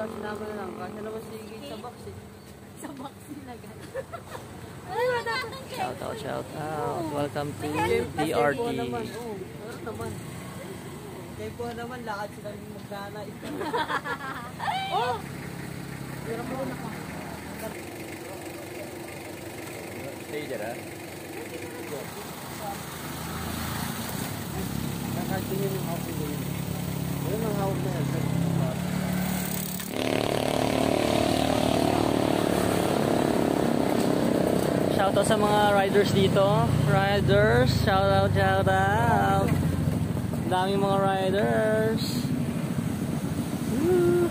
Sinama na lang. Kasi naman sige sa box eh. Sa box nilagay. Shout out. Welcome to DRT. Naman. Oo, meron naman. Kaya po naman, lakad sila yung magdana. Oh! Pero mo na ka. Stay there, ha? Nakatingin yung hawak mo yun. Ayun ang hawak na yan. Shoutout sa mga riders dito. Riders, shoutout. Daming mga riders. Woo.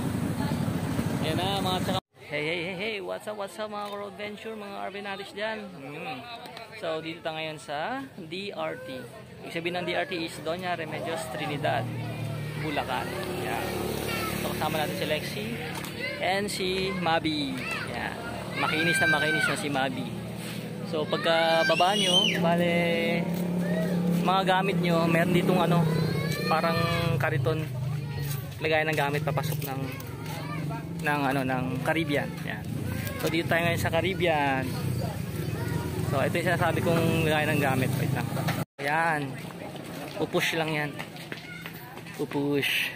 Yan na mga tsaka. Hey, what's up mga road venture, mga RV natives dyan. So dito tayo ngayon sa DRT. Ibig sabihin ng DRT is Doña Remedios Trinidad, Bulacan. Yan. So kasama natin si Lexi and si Mabi. Yan. Makinis na si Mabi. So pagka baba nyo, bale mga gamit nyo, meron ditong ano, parang kariton, lagayan ng gamit papasok ng Caribbean. Yan. So dito tayo ngayon sa Caribbean. So ito yung sinasabi kong lagayan ng gamit. Wait lang. Ayan. Pupush lang yan. Pupush.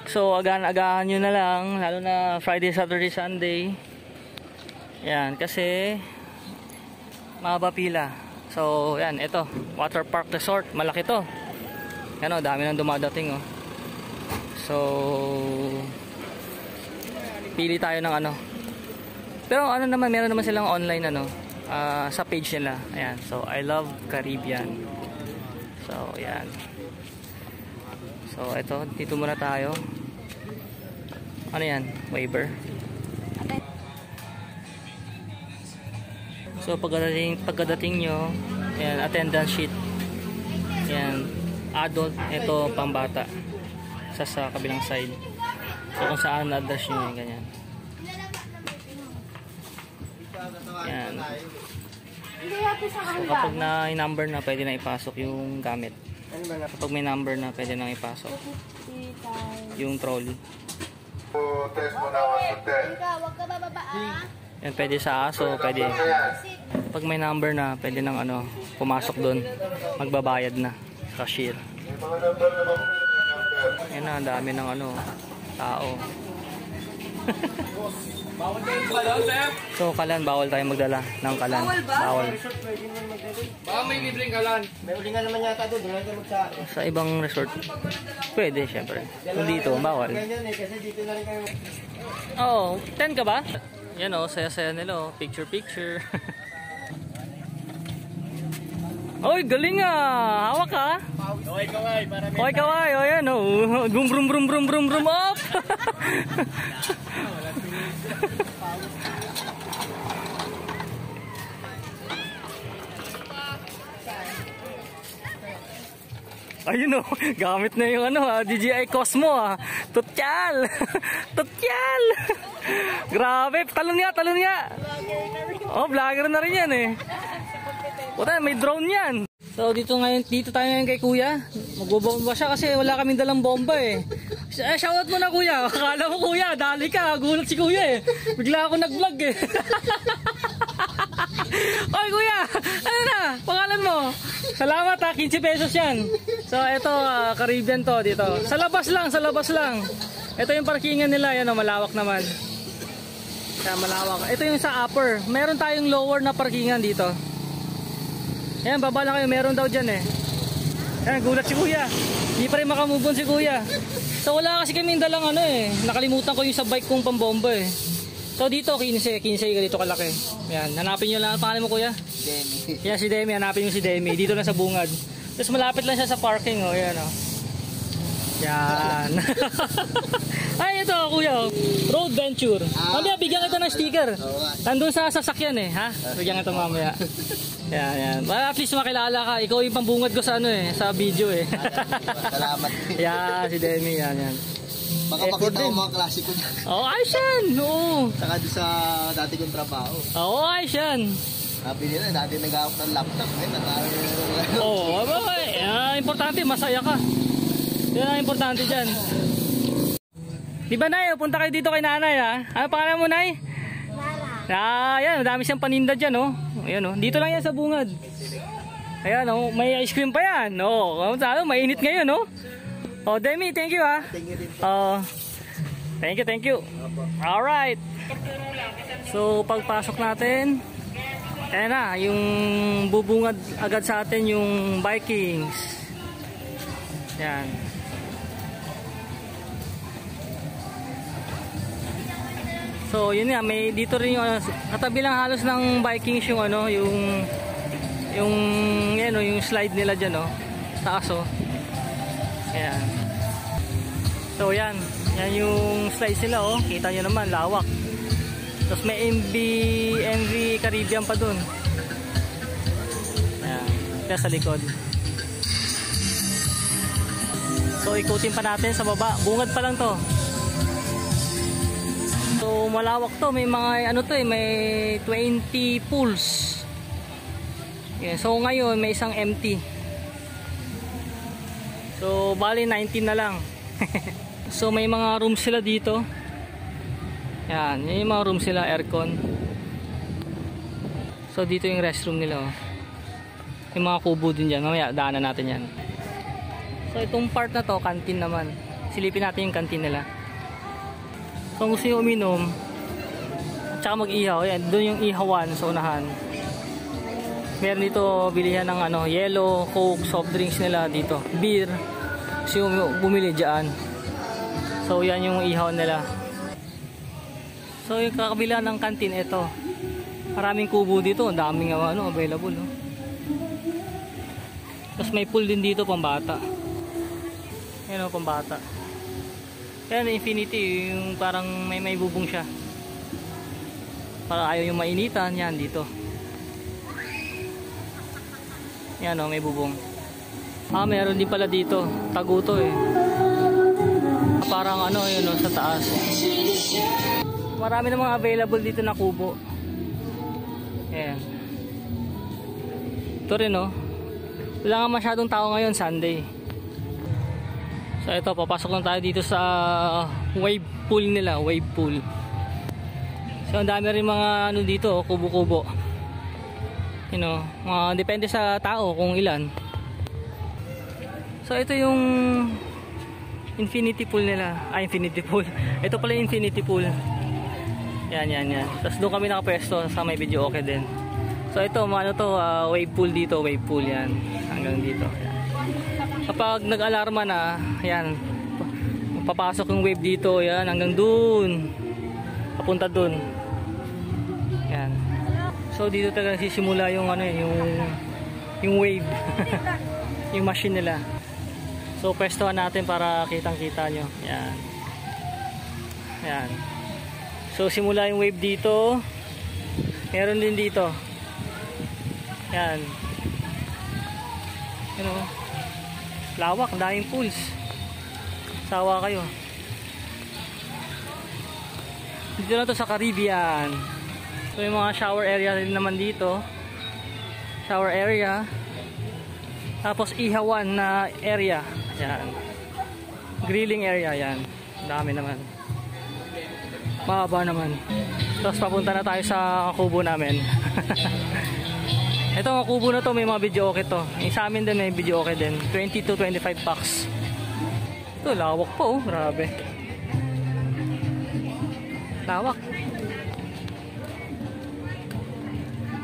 So agahan nyo na lang, lalo na Friday, Saturday, Sunday. Yan, kasi mahaba pila. So, yan, ito, Water Park Resort, malaki to. Yan o, dami nang dumadating o. So, pili tayo ng ano. Pero ano naman, meron naman silang online ano, sa page nila. Ayan, so I Love Caribbean. So, yan. So, ito, dito muna tayo. Ano yan? Waiver. So pagdating nyo, yan, attendance sheet. Yan, adult, ito pambata. Sa kabilang side. So kung saan na-address nyo yung ganyan. Yan. So kapag na-number na, pwede na ipasok yung gamit. Kapag may number na, pwede na ipasok yung trolley. Test mo na 1 to 10. Huwag ka bababa Yan, pwede sa aso, pwede. Pag may number na, pwede nang ano, pumasok doon. Magbabayad na. Cashier. Yan na, ang dami ng ano, tao. So kalan, bawal tayo magdala ng kalan. Bawal. Baka may libreng kalan. May ulingan naman yata doon. Doon natin magsabi. Sa ibang resort, pwede syempre. Kung dito, bawal. Ganyan eh, kasi dito na rin kayo. Oh, 10 ka ba? Yan oh, saya-saya nila oh. Picture. Oy, galing ah! Hawak ka! Kaway, para may... Kaway, oh yan oh. Brum brum brum brum brum brum up! Ayun oh, gamit na yung ano DJI Cosmo Tutyal! Tutyal! Grabe, talon niya! Oh, vlogger na rin yan eh. Puta, may drone yan. So dito tayo ngayon kay Kuya. Magbobomba siya kasi wala kaming dalang bomba eh. Shoutout mo na Kuya. Akala ko Kuya, dali ka. Gulat si Kuya eh. Bigla ako nag-vlog eh. Oy Kuya, ano na? Pangalan mo? Salamat 15 pesos yan. So ito, Caribbean to dito. Sa labas lang. Ito yung parkingan nila, yan malawak naman. Kaya malawak. Ito yung sa upper. Meron tayong lower na parkingan dito. Yan, baba lang kayo. Meron daw dyan eh. Yan, gulat si Kuya. Hindi pa rin makamove on si Kuya. So wala kasi kaming dalang ano eh. Nakalimutan ko yung sa bike kong pambomba eh. So dito, 15 ganito kalaki. Yan, hanapin nyo lang. Pangalan mo Kuya? Demi. Yan, si Demi. Hanapin nyo si Demi. Dito lang sa bungad. Tapos malapit lang siya sa parking oh. Yan oh. Yan. Ay, ito Kuya. Road Venture. Mamaya, bigyan kita ng sticker. Nandun sa sasakyan eh. Ha? Bigyan kita mamaya. Yan. At least makilala ka. Ikaw yung pambungad ko sa ano eh. Sa video eh. Salamat. Yan, si Demi. Yan. Baka makita ko mga klasiko niya. Oo, ayos yan. Oo. Saka doon sa dati kong trabaho. Oo, ayos yan. Sabi nila, dati nag-aawak ng laptop. Ay, Oo, importante, masaya ka. Yan ang importante dyan. Di ba Nay, punta kayo dito kay Nanay ha? Ano pangalan mo Nay? Lara. Yan, madami siyang paninda dyan oh. Ayan oh, dito lang yan sa bungad. Ayan oh, may ice cream pa yan. Oh, mainit ngayon oh. Oh, Demi, thank you ha. Thank you din. Thank you. Alright. So, pagpasok natin, ayan na, yung bubungad agad sa atin yung Vikings. Yan. So, yun nga, may dito rin yung katabi lang halos ng Vikings yung ano, yung slide nila diyan oh. Taas oh. Ayan. So, yan yung slides nila oh. Kita nyo naman, lawak. Tapos may MV Caribbean pa dun. Ayan. Kaya sa likod. So ikutin pa natin sa baba. Bungad pa lang to. So malawak to. May mga ano to eh. May 20 pools. Yeah, so ngayon may isang empty. So bali 19 na lang. So may mga rooms sila dito. Yan, yung mga room sila, aircon. So dito yung restroom nila oh. Yung mga kubo din dyan. Mamaya daanan natin yan. So itong part na to, canteen naman. Silipin natin yung canteen nila. So kung gusto nyo uminom tsaka mag-ihaw, yan, doon yung ihawan sa unahan. Meron dito bilihan ng ano, yellow, coke, soft drinks nila dito, beer. So bumili dyan. So yan yung ihaw nila. So yung kakabila ng canteen ito. Maraming kubo dito, ang daming ano available no. Tapos may pool din dito pambata. Yan o, pambata. Yan infinity, yung parang may bubong siya. Para ayaw yung mainitan, yan dito. Yan o, may bubong. Meron din pala dito. Tago to eh. Parang ano yun o, sa taas. Marami namang available dito na kubo. Ayan. Ito rin o. Wala nga masyadong tao ngayon, Sunday. So ito, papasok lang tayo dito sa wave pool nila. Wave pool. So ang dami rin mga ano dito, kubo-kubo. You know, depende sa tao kung ilan. So ito yung infinity pool nila. Infinity pool. Ito pala yung infinity pool. Yan. Tapos doon kami nakapwesto sa may video okay din. So ito, ano to, wave pool dito, wave pool yan. Hanggang dito. Yan. Kapag nag-alarma na, yan. Papasok yung wave dito, yan, hanggang doon. Papunta doon. Yan. So dito talaga sisimula yung ano, yung wave. Yung machine nila. So pwestuhan natin para kitang-kita nyo. Yan. Yan. So simula yung wave dito. Meron din dito. Yan. You know, lawak, daming pools. Sawa kayo. Dito na to sa Caribbean. So yung mga shower area rin naman dito. Shower area. Tapos ihawan na area. Yan. Grilling area yan. Dami naman. Mahaba naman. Tapos papunta na tayo sa kubo namin. Ito mga kubo na to, may mga video okay to. Yung sa amin din may video okay din. 20 to 25 packs. Ito, lawak po. Grabe. Lawak.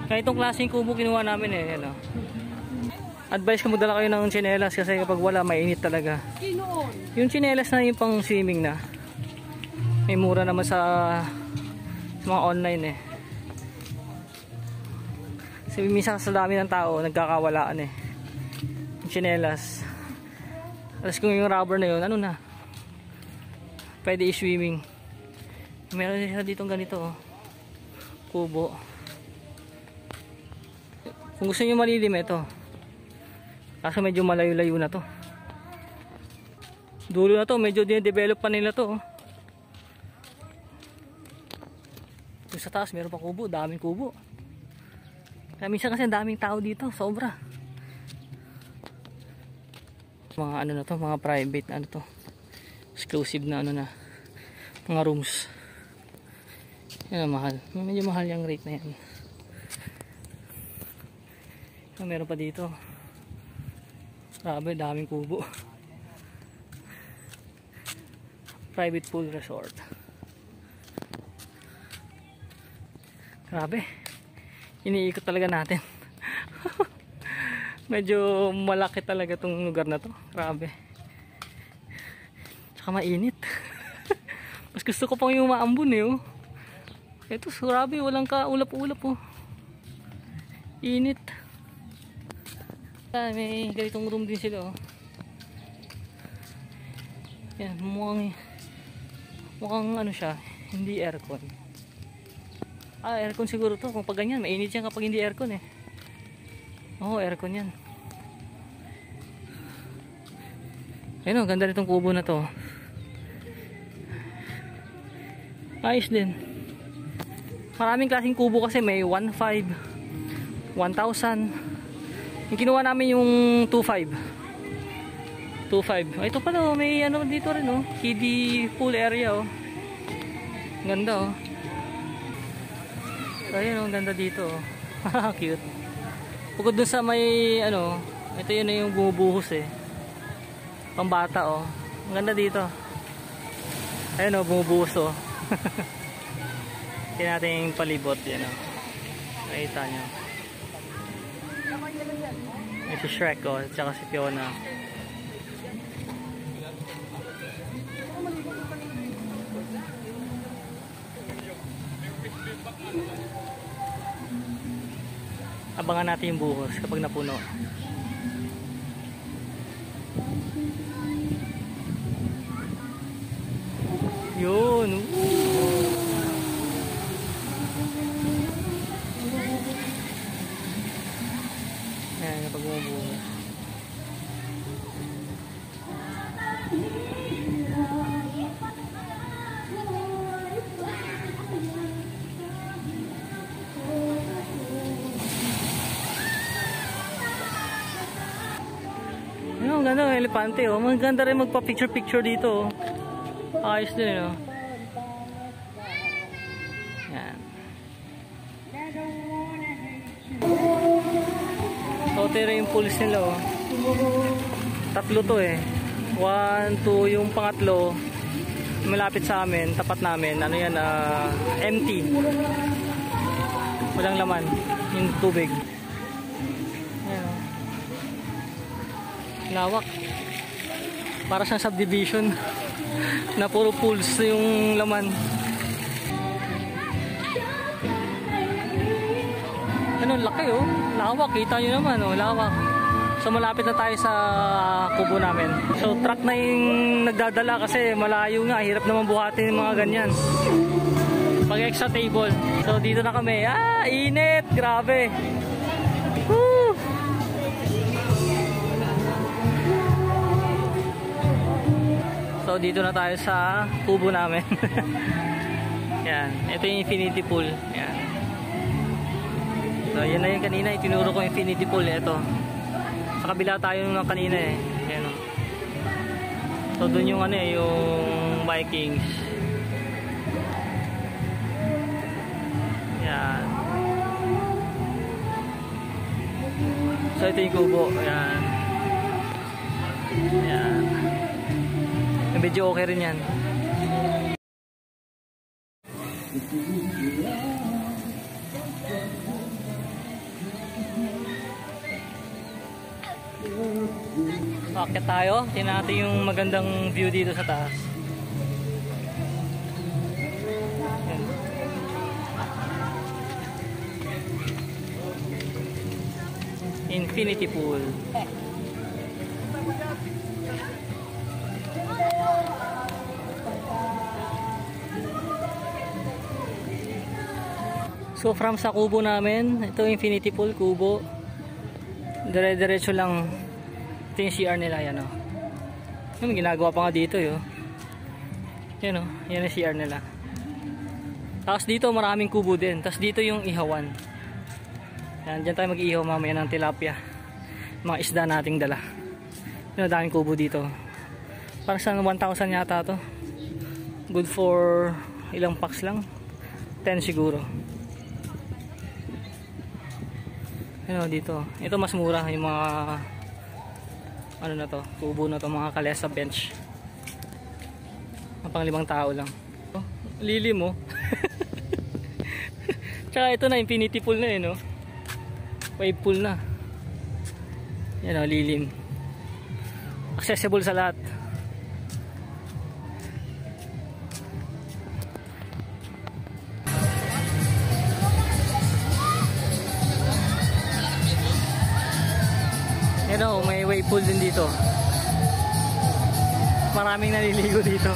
Kaya itong klaseng kubo kinuha namin eh. Yan, advice ko magdala kayo ng tsinelas kasi kapag wala, mainit talaga. Yung tsinelas na yung pang swimming na. May mura naman sa mga online eh. Kasi minsan sa dami ng tao, nagkakawalaan eh. Yung tsinelas. Tapos kung yung rubber na yun, ano na? Pwede i-swimming. Meron siya ditong ganito oh. Kubo. Kung gusto nyo malilim, ito. Kaso medyo malayo-layo na to. Dulo na to, medyo din-develop pa nila to. Yung sa taas, meron pa kubo, daming kubo. Kaya minsan kasi daming tao dito, sobra. Mga ano na to, mga private na ano to. Exclusive na ano na. Mga rooms. Yan ang mahal. Medyo mahal yung rate na yan. Meron pa dito. Grabe, daming kubo. Private pool resort. Grabe. Iniikot talaga natin. Medyo malaki talaga tong lugar na to. Grabe. Tsaka mainit. Mas gusto ko pang yung maambun eh. Oh. Ito, grabe. Walang kaulap-ulap oh. Init. May ganitong room din sila oh. Yan, mukhang ano siya, hindi aircon. Aircon siguro to. Kung pag ganyan, mainit yan kapag hindi aircon eh. Oo, aircon yan. Ayun oh, ganda nitong kubo na to. Ayos din. Maraming klaseng kubo kasi may 1.5, 1,000. Yung kinuha namin yung 2.5. 2.5. Ito pala oh, may ano dito rin oh. Kiddie pool area oh. Ganda oh. So ayun oh, ganda dito oh. Cute. Bukod dun sa may ano, ito yun na yung bumubuhos eh. Pambata oh. Ang ganda dito. Ayun oh, bumubuhos oh. Kaya natin palibot yan oh. Nakita nyo. May si Shrek oh, at saka si Fiona. Abangan natin yung buhos kapag napuno. Yun. Ayan, kapag bumubuo. Ano, ganda, elepante oh. Maganda rin magpa-picture-picture dito oh. Ayos din oh. Yan. Totera yung pulse nila oh. Tatlo to eh. 1, 2, yung pangatlo malapit sa amin, tapat namin. Ano yan, empty. Walang laman. Yung tubig. Ayan oh. Lawak. Para siyang subdivision na puro pools yung laman. Ano, laki oh. Lawak, kita nyo naman oh, lawak. So malapit na tayo sa kubo namin. So truck na yung nagdadala kasi malayo nga, hirap naman buhatin yung mga ganyan. Pag extra table. So dito na kami. Init, grabe. Woo! So dito na tayo sa kubo namin. Yan, ito yung infinity pool. Yan. So yan na yung kanina, itinuro ko infinity pool. Ito. Sa kabila tayo nung kanina eh. Yan o. So dun yung ano eh, yung Vikings. Yan. So ito yung kubo. Yan. Yan. Medyo okay rin yan. Akit tayo. Tingnan natin yung magandang view dito sa taas. Yan. Infinity pool. So from sa kubo namin, ito infinity pool, kubo. Dire-diretso lang. Ito yung CR nila, yan o. Yung ginagawa pa nga dito yun. Yan o, yan yung CR nila. Tapos dito maraming kubo din. Tapos dito yung ihawan. Yan, dyan tayo mag-ihaw mamaya ng tilapia. Mga isda nating dala. Yan, daming kubo dito. Parang sa 1,000 yata to. Good for ilang packs lang. 10 siguro. Ano dito, ito mas mura yung mga ano na to, kubo na to, mga kalesa bench. Pang 5 tao lang. Oh, lilim mo. Tsaka ito na infinity pool na eh no. Wave pool na. Yan o, lilim. Accessible sa lahat. Yan o, may wave pool din dito. Maraming naliligo dito.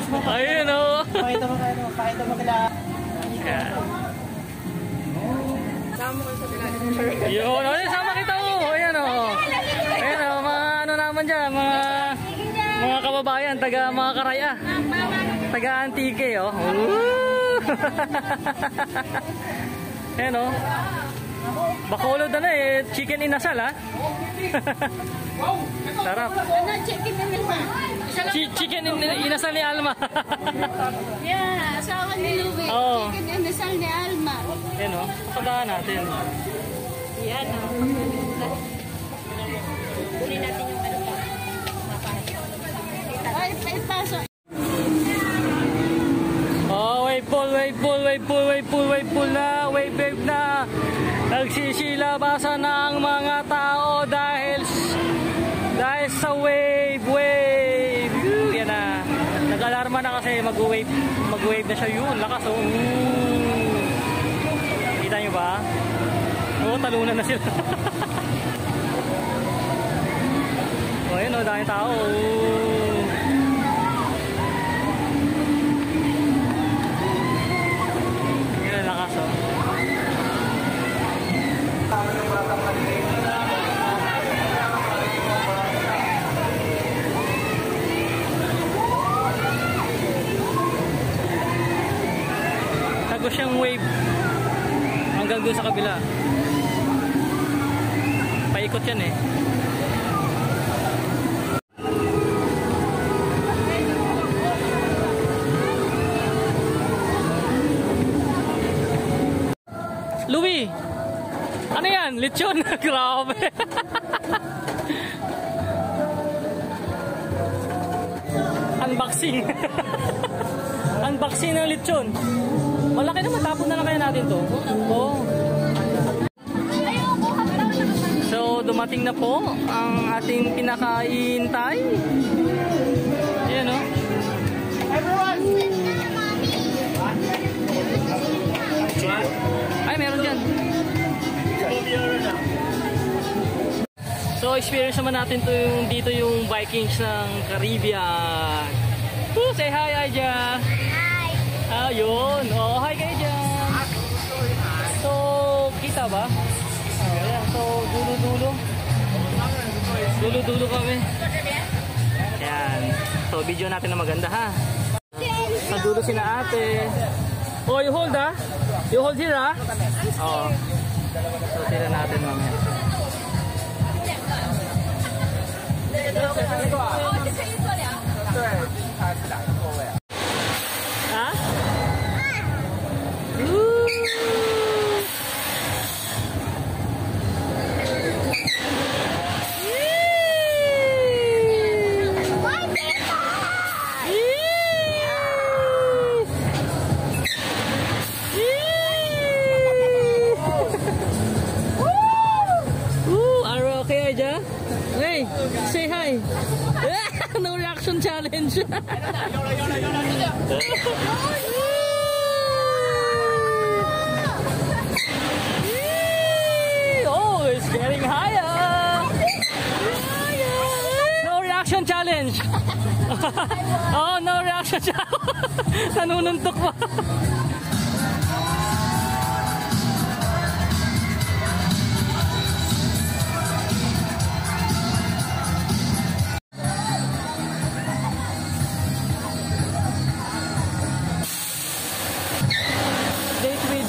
Ayun o. Pakita mo kayo, pakita mo kila. Yan. Sama ko sa kila. Yun, sama kita o. Ayan o. Ayan o, mga ano naman dyan, mga kababayan, taga mga karaya. Taga Antique o. Ayan o. Bacolod na eh, chicken inasal ha. Sarap. Chicken inasal ni Alma. Yeah, asawa ni Louie. Oo. Chicken inasal ni Alma. Ayan o, pasadaan natin. Yan o. Kunin natin yung ano pa. Ay, pasok. Oh, wave pool na, wave na. Nagsisilabasan na ang mga tao dahil sa wave. Yan na. Nag-alarma na kasi mag-wave na siya yun. Lakas oh. Kita nyo ba? Oo, talunan na sila. Oh, yun oh, dahil tao. Tago siyang wave hanggang doon sa kabila. Paikot yan eh. Louie! Ano yan? Lechon? Grabe! Unboxing! Unboxing ng lechon. Malaki naman, tapon na lang kaya natin to. Oh. So, dumating na po ang ating pinakaintay. Ayan o. Everyone! Ay, meron dyan. So, experience naman natin to dito yung Vikings ng Caribbean. Say hi, Aja. Hi. Ayun. Oh, hi kayo dyan. So, kita ba? Oh, ayan. So, dulo-dulo. Dulo-dulo kami. Ayan. So, video natin na maganda ha. Sa dulo sina ate. Oh, you hold ha? You hold here ha? Oo. So, tira natin mamaya. Ha? Hey, say hi. No reaction challenge. Oh, it's getting higher. No reaction challenge. Oh, no reaction challenge. Nanununtok pa.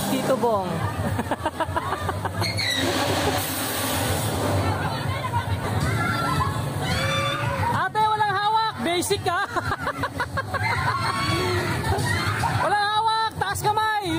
Tito Bong. Ate, walang hawak. Basic ka. Walang hawak. Taas kamay.